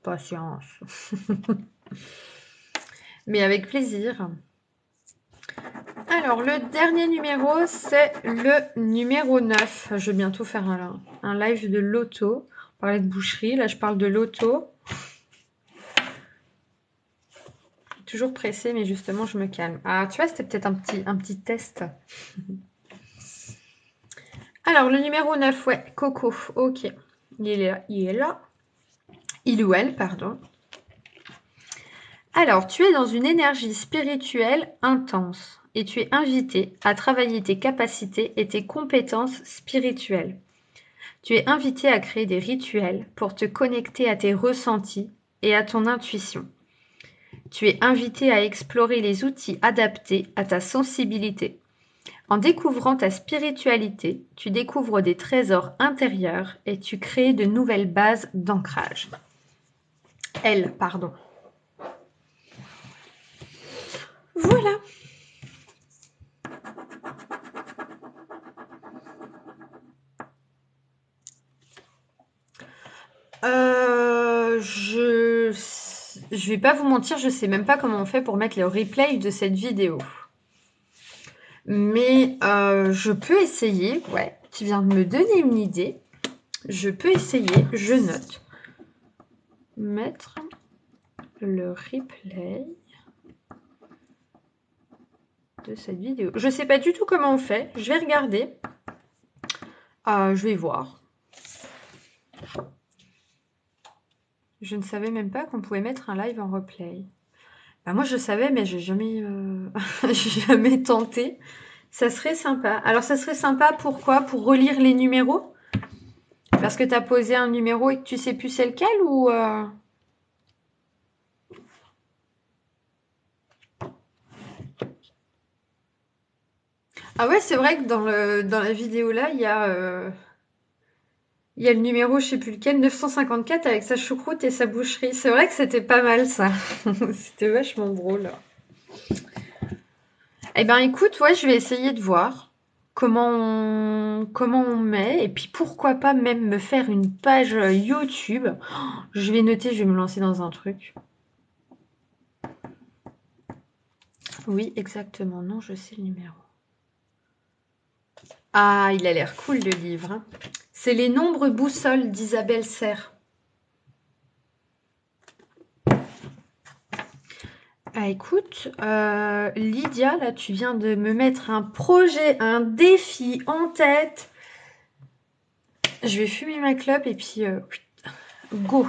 patience. Mais avec plaisir. Alors, le dernier numéro, c'est le numéro 9. Je vais bientôt faire un live de l'auto. On parlait de boucherie, là je parle de l'auto. Toujours pressée, mais justement, je me calme. Ah, tu vois, c'était peut-être un petit test. Alors, le numéro 9, ouais, Coco. Ok. Il est là. Il est là. Il ou elle, pardon. Alors, tu es dans une énergie spirituelle intense et tu es invité à travailler tes capacités et tes compétences spirituelles. Tu es invité à créer des rituels pour te connecter à tes ressentis et à ton intuition. Tu es invité à explorer les outils adaptés à ta sensibilité. En découvrant ta spiritualité, tu découvres des trésors intérieurs et tu crées de nouvelles bases d'ancrage. Elle, pardon. Voilà. Je vais pas vous mentir, je sais même pas comment on fait pour mettre le replay de cette vidéo. Mais je peux essayer, ouais. Tu viens de me donner une idée. Je peux essayer, je note. Mettre le replay de cette vidéo. Je sais pas du tout comment on fait. Je vais regarder. Je vais voir. Je ne savais même pas qu'on pouvait mettre un live en replay. Bah, moi, je savais, mais j'ai jamais, j'ai jamais tenté. Ça serait sympa. Alors, ça serait sympa, pourquoi? Pour relire les numéros? Parce que tu as posé un numéro et que tu sais plus c'est lequel ou... Ah ouais, c'est vrai que dans la vidéo là, il y a le numéro, je sais plus lequel, 954 avec sa choucroute et sa boucherie. C'est vrai que c'était pas mal ça. C'était vachement drôle. Eh ben écoute, ouais, je vais essayer de voir comment on met. Et puis pourquoi pas même me faire une page YouTube. Je vais noter, je vais me lancer dans un truc. Oui, exactement. Non, je sais le numéro. Ah, il a l'air cool le livre, hein. C'est les nombres boussoles d'Isabelle Serre. Ah, écoute, Lydia, là, tu viens de me mettre un projet, un défi en tête. Je vais fumer ma clope et puis go.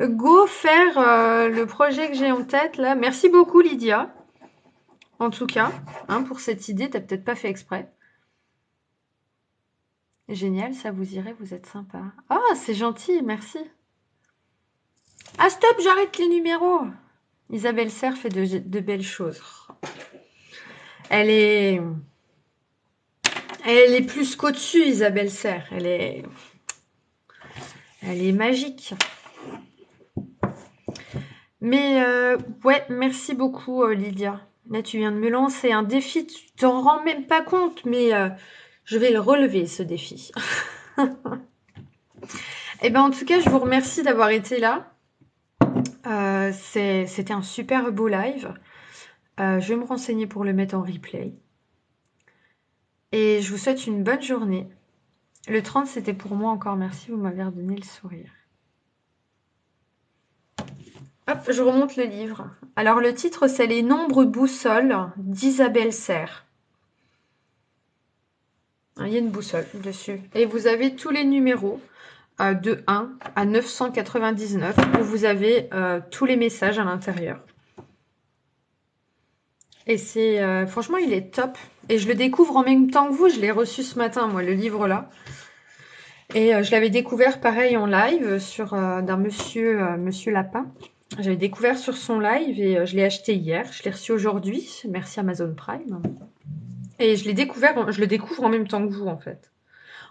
Go faire le projet que j'ai en tête là. Merci beaucoup Lydia. En tout cas, hein, pour cette idée, t'as peut-être pas fait exprès. Génial, ça vous irait, vous êtes sympa. Ah, c'est gentil, merci. Ah stop, j'arrête les numéros. Isabelle Serre fait de belles choses. Elle est plus qu'au-dessus, Isabelle Serre. Elle est magique. Mais ouais, merci beaucoup Lydia. Là, tu viens de me lancer un défi, tu t'en rends même pas compte, mais je vais le relever, ce défi. Et ben, en tout cas, je vous remercie d'avoir été là. C'était un super beau live. Je vais me renseigner pour le mettre en replay. Et je vous souhaite une bonne journée. Le 30, c'était pour moi encore. Merci, vous m'avez redonné le sourire. Hop, je remonte le livre. Alors, le titre, c'est Les nombres boussoles d'Isabelle Serre. Il y a une boussole dessus. Et vous avez tous les numéros de 1 à 999 où vous avez tous les messages à l'intérieur. Et c'est franchement, il est top. Et je le découvre en même temps que vous. Je l'ai reçu ce matin, moi, le livre là. Et je l'avais découvert pareil en live sur d'un monsieur Lapin. J'avais découvert sur son live et je l'ai acheté hier. Je l'ai reçu aujourd'hui. Merci Amazon Prime. Et je le découvre en même temps que vous en fait.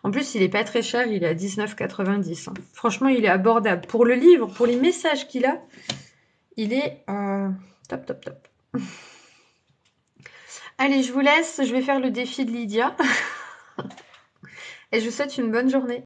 En plus, il est pas très cher, il est à 19,90 €. Franchement, il est abordable. Pour le livre, pour les messages qu'il a, il est top, top, top. Allez, je vous laisse, je vais faire le défi de Lydia. Et je vous souhaite une bonne journée.